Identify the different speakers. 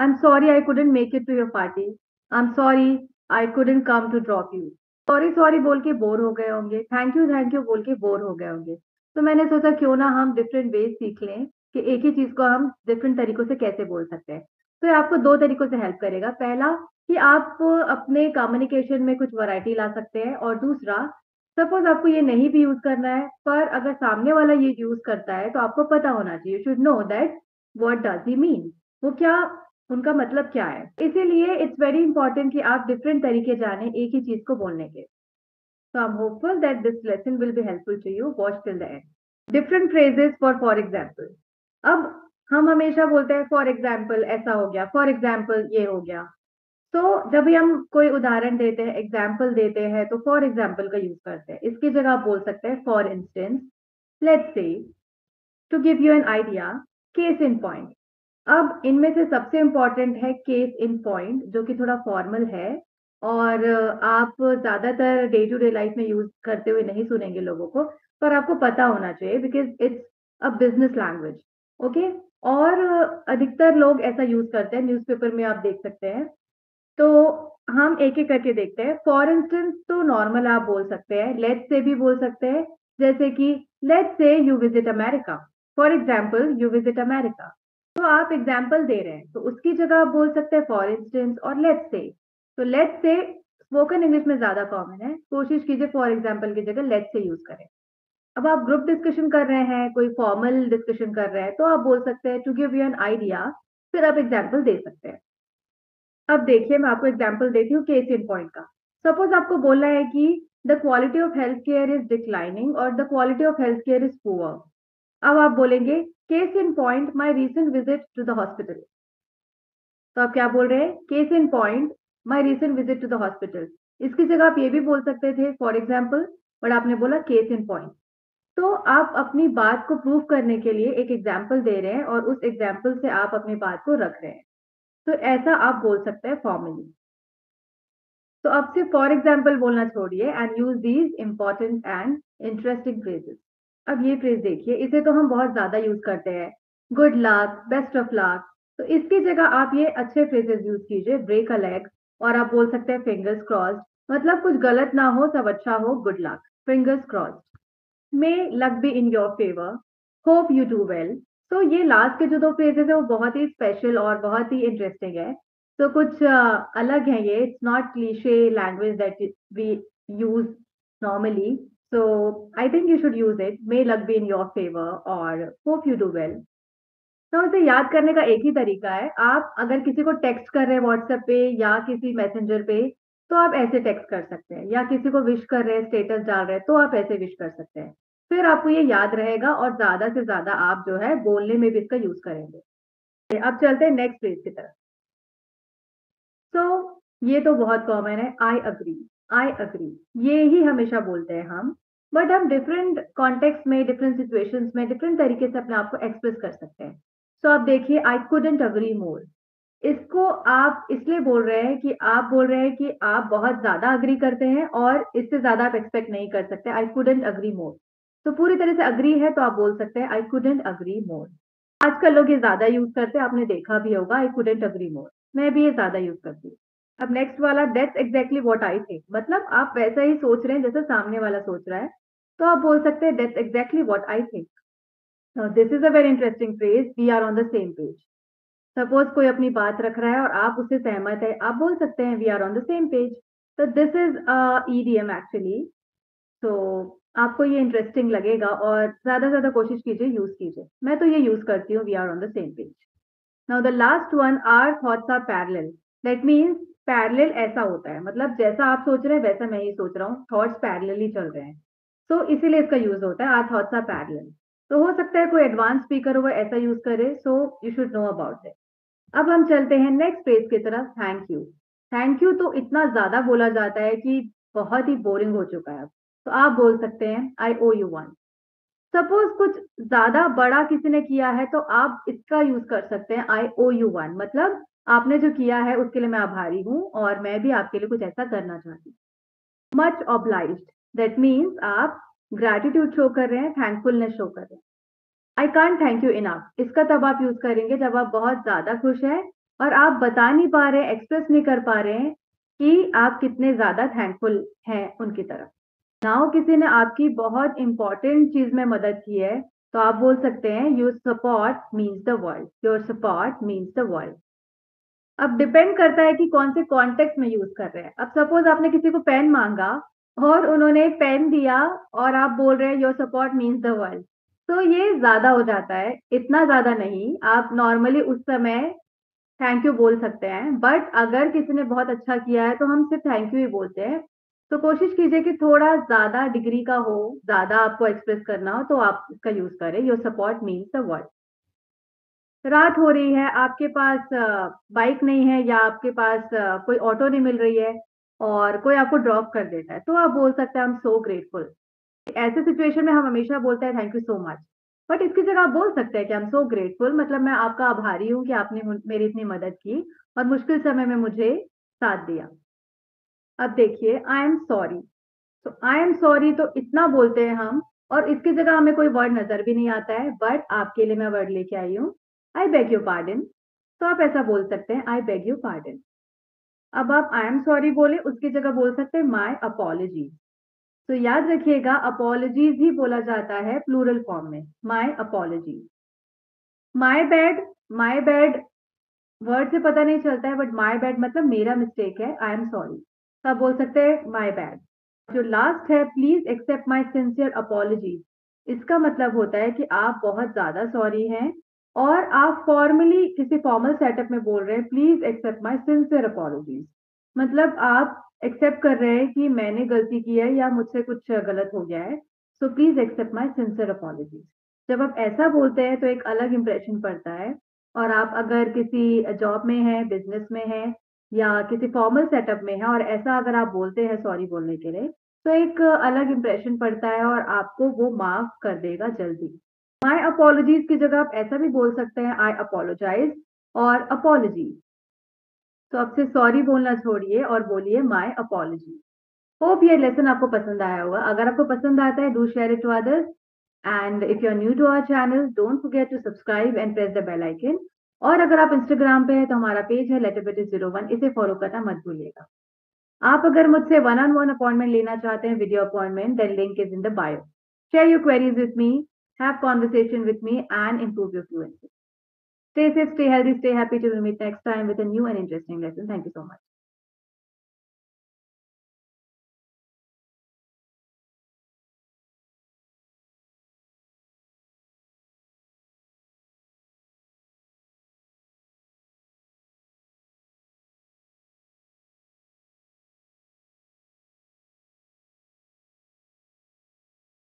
Speaker 1: I am sorry I couldn't make it to your party, I am sorry I couldn't come to drop you. Sorry sorry बोल के bore हो गए होंगे, thank you बोल के bore हो गए होंगे। तो मैंने सोचा क्यों ना हम डिफरेंट वेज सीख लें कि एक ही चीज को हम डिफरेंट तरीकों से कैसे बोल सकते हैं। तो ये आपको दो तरीकों से हेल्प करेगा। पहला कि आप अपने कम्युनिकेशन में कुछ वैरायटी ला सकते हैं, और दूसरा, सपोज आपको ये नहीं भी यूज करना है पर अगर सामने वाला ये यूज करता है तो आपको पता होना चाहिए, you should know that what does he mean, वो क्या, उनका मतलब क्या है। इसीलिए इट्स वेरी इंपॉर्टेंट कि आप डिफरेंट तरीके जाने एक ही चीज को बोलने के। So I'm hopeful that this lesson will be helpful to you. Watch till the end. Different phrases for example. अब हम हमेशा बोलते हैं फॉर एग्जाम्पल ऐसा हो गया, फॉर एग्जाम्पल ये हो गया। तो जब भी हम कोई उदाहरण देते हैं, एग्जाम्पल देते हैं, तो फॉर एग्जाम्पल का यूज करते हैं। इसकी जगह आप बोल सकते हैं for instance, let's say, to give you an idea, case in point. अब इनमें से सबसे इंपॉर्टेंट है केस इन पॉइंट, जो कि थोड़ा फॉर्मल है और आप ज्यादातर डे टू डे लाइफ में यूज करते हुए नहीं सुनेंगे लोगों को, पर आपको पता होना चाहिए because it's a business language. Okay. और अधिकतर लोग ऐसा यूज करते हैं, न्यूज़पेपर में आप देख सकते हैं। तो हम एक एक करके देखते हैं। फॉर इंस्टेंस तो नॉर्मल आप बोल सकते हैं, लेट्स से भी बोल सकते हैं, जैसे कि let's say you visit America, for example you visit America. तो आप एग्जाम्पल दे रहे हैं तो उसकी जगह आप बोल सकते हैं फॉर इंस्टेंस और लेट्स से। तो लेट्स से स्पोकन इंग्लिश में ज्यादा कॉमन है, कोशिश कीजिए फॉर एग्जाम्पल की जगह लेट्स से यूज करें। अब आप ग्रुप डिस्कशन कर रहे हैं, कोई फॉर्मल डिस्कशन कर रहे हैं, तो आप बोल सकते हैं to give you an idea, फिर आप एग्जाम्पल दे सकते हैं। अब देखिए मैं आपको एग्जांपल देती हूँ केस इन पॉइंट का। सपोज आपको बोलना है कि the quality of health care is declining और the quality of health care is poor. अब आप बोलेंगे case in point my recent visit to the hospital. तो आप क्या बोल रहे हैं, case in point my recent visit to the hospital. इसकी जगह आप ये भी बोल सकते थे फॉर एग्जाम्पल, बट आपने बोला केस इन पॉइंट। तो आप अपनी बात को प्रूव करने के लिए एक एग्जाम्पल दे रहे हैं और उस एग्जाम्पल से आप अपनी बात को रख रहे हैं। तो ऐसा आप बोल सकते हैं फॉर्मली। तो अब सिर्फ फॉर एग्जाम्पल बोलना छोड़िए and use these important and interesting phrases. अब ये फ्रेज देखिए, इसे तो हम बहुत ज्यादा यूज करते हैं, good luck, best of luck. तो इसकी जगह आप ये अच्छे फ्रेजेस यूज कीजिए, ब्रेक अ लेग, और आप बोल सकते हैं फिंगर्स क्रॉस्ड, मतलब कुछ गलत ना हो, सब अच्छा हो, good luck, fingers crossed. May luck be in your favour, hope you do well. तो ये लास्ट के जो दो फ्रेजेस है वो बहुत ही स्पेशल और बहुत ही इंटरेस्टिंग है। तो कुछ अलग है ये, it's not cliche language that we use normally. So I think you should use it, may luck be in your favour और होप यू डू वेल। तो इसे याद करने का एक ही तरीका है, आप अगर किसी को टेक्स्ट कर रहे हैं व्हाट्सएप पे या किसी मैसेंजर पे, तो आप ऐसे टेक्स्ट कर सकते हैं, या किसी को विश कर रहे हैं, स्टेटस डाल रहे हैं, तो आप ऐसे विश कर सकते हैं। फिर आपको ये याद रहेगा और ज्यादा से ज्यादा आप जो है बोलने में भी इसका यूज करेंगे। अब चलते हैं नेक्स्ट पेज की तरफ। तो ये तो बहुत कॉमन है, आई अग्री, आई अग्री, ये ही हमेशा बोलते हैं हम। बट हम डिफरेंट कॉन्टेक्स्ट में, डिफरेंट सिचुएशंस में डिफरेंट तरीके से अपने आप को एक्सप्रेस कर सकते हैं। सो आप देखिए, आई कुडंट अग्री मोर। इसको आप इसलिए बोल रहे हैं कि आप बोल रहे हैं कि आप बहुत ज्यादा अग्री करते हैं और इससे ज्यादा आप एक्सपेक्ट नहीं कर सकते। आई कुडंट अग्री मोर, तो पूरी तरह से अग्री है तो आप बोल सकते हैं आई कुडंट अग्री मोर। आजकल लोग ये ज्यादा यूज करते हैं, आपने देखा भी होगा, आई कुडंट अग्री मोर, मैं भी ये ज्यादा यूज करती हूँ। अब नेक्स्ट वाला, that's exactly what I think, मतलब आप वैसा ही सोच रहे हैं जैसे सामने वाला सोच रहा है, तो आप बोल सकते हैं that's exactly what I think. This is a very interesting phrase, we are on the same page. Suppose कोई अपनी बात रख रहा है और आप उससे सहमत है, आप बोल सकते हैं we are on the same page. तो दिस इज ईडीएम एक्चुअली। तो आपको ये इंटरेस्टिंग लगेगा और ज्यादा से ज्यादा कोशिश कीजिए, यूज कीजिए। मैं तो ये यूज करती हूँ, we are on the same page. Now the last one, our thoughts are parallel. That means parallel ऐसा होता है, मतलब जैसा आप सोच रहे हैं वैसा मैं ही सोच रहा हूँ, थॉट्स पैरेलल ही चल रहे हैं। तो इसीलिए इसका यूज होता है, आर थॉट्स आर पैरेलल। तो हो सकता है कोई एडवांस स्पीकर हो वो ऐसा यूज करे, so you should know about it. अब हम चलते हैं नेक्स्ट पेज की तरफ, थैंक यू। थैंक यू तो इतना ज्यादा बोला जाता है कि बहुत ही बोरिंग हो चुका है अब। तो आप बोल सकते हैं आई ओ यू वन। सपोज कुछ ज्यादा बड़ा किसी ने किया है तो आप इसका यूज कर सकते हैं, आई ओ यू वन, मतलब आपने जो किया है उसके लिए मैं आभारी हूँ और मैं भी आपके लिए कुछ ऐसा करना चाहती हूँ। मच ऑब्लाइज्ड, दैट मीन्स आप ग्रैटिट्यूड शो कर रहे हैं, थैंकफुलनेस शो कर रहे हैं। I can't thank you enough, इसका तब आप यूज करेंगे जब आप बहुत ज्यादा खुश हैं और आप बता नहीं पा रहे, एक्सप्रेस नहीं कर पा रहे हैं कि आप कितने ज़्यादा थैंकफुल हैं उनकी तरफ। नाउ किसी ने आपकी बहुत इंपॉर्टेंट चीज़ में मदद की है, तो आप बोल सकते हैं your support means the world, your support means the world. अब डिपेंड करता है कि कौन से कॉन्टेक्स्ट में यूज़ कर रहे हैं। अब सपोज़ आपने किसी को पेन माँगा और उन्होंने पेन दिया और आप बोल रहे हैं your support means the world, तो ये ज़्यादा हो जाता है, इतना ज़्यादा नहीं। आप नॉर्मली उस समय थैंक यू बोल सकते हैं, बट अगर किसी ने बहुत अच्छा किया है तो हम सिर्फ थैंक यू ही बोलते हैं। तो कोशिश कीजिए कि थोड़ा ज़्यादा डिग्री का हो, ज़्यादा आपको एक्सप्रेस करना हो तो आप इसका यूज़ करें, your support means the world. रात हो रही है, आपके पास बाइक नहीं है या आपके पास कोई ऑटो नहीं मिल रही है और कोई आपको ड्रॉप कर देता है, तो आप बोल सकते हैं आई एम सो ग्रेटफुल। ऐसे सिचुएशन में हम हमेशा बोलते हैं thank you so much, but इसकी जगह आप बोल सकते हैं कि आई एम सो ग्रेटफुल, मतलब मैं आपका आभारी हूँ कि आपने मेरी इतनी मदद की और मुश्किल समय में मुझे साथ दिया। अब देखिए आई एम सॉरी, तो आई एम सॉरी तो इतना बोलते हैं हम, और इसकी जगह हमें कोई वर्ड नजर भी नहीं आता है, बट आपके लिए मैं वर्ड लेके आई हूँ, आई बेग योर पार्डन। तो आप ऐसा बोल सकते हैं आई बेग योर पार्डन। अब आप आई एम सॉरी बोले, उसकी जगह बोल सकते हैं माई अपॉलजीज। तो याद रखिएगा अपॉलजीज ही बोला जाता है प्लूरल फॉर्म में, my apologies. My bad, my bad word से पता नहीं चलता है, बट माई बैड मतलब मेरा मिस्टेक है, आई एम सॉरी, तो आप बोल सकते हैं माई बैड। जो लास्ट है please accept my sincere apologies, इसका मतलब होता है कि आप बहुत ज्यादा सॉरी हैं और आप फॉर्मली किसी फॉर्मल सेटअप में बोल रहे हैं please accept my sincere apologies, मतलब आप एक्सेप्ट कर रहे हैं कि मैंने गलती की है या मुझसे कुछ गलत हो गया है, so please accept my sincere apologies. जब आप ऐसा बोलते हैं तो एक अलग इंप्रेशन पड़ता है, और आप अगर किसी जॉब में हैं, बिजनेस में हैं या किसी फॉर्मल सेटअप में हैं और ऐसा अगर आप बोलते हैं सॉरी बोलने के लिए, तो एक अलग इंप्रेशन पड़ता है और आपको वो माफ कर देगा जल्दी। माय अपॉलजीज की जगह आप ऐसा भी बोल सकते हैं आई अपोलोजाइज और अपॉलजी। तो अब से सॉरी बोलना छोड़िए और बोलिए माय अपॉलजी। होप ये लेसन आपको पसंद आया होगा। अगर आपको पसंद आता है do share it to others, and if you are new to our channel don't forget to subscribe and press the bell icon. और अगर आप इंस्टाग्राम पे हैं तो हमारा पेज है लेटरबिटी01, इसे फॉलो करना मत भूलिएगा। आप अगर मुझसे वन ऑन वन अपॉइंटमेंट लेना चाहते हैं, video appointment, then link is in the bio. Share your queries with me, have conversation with me and improve your fluency. Stay safe, stay healthy, stay happy till we meet next time with a new and interesting lesson. Thank you so much.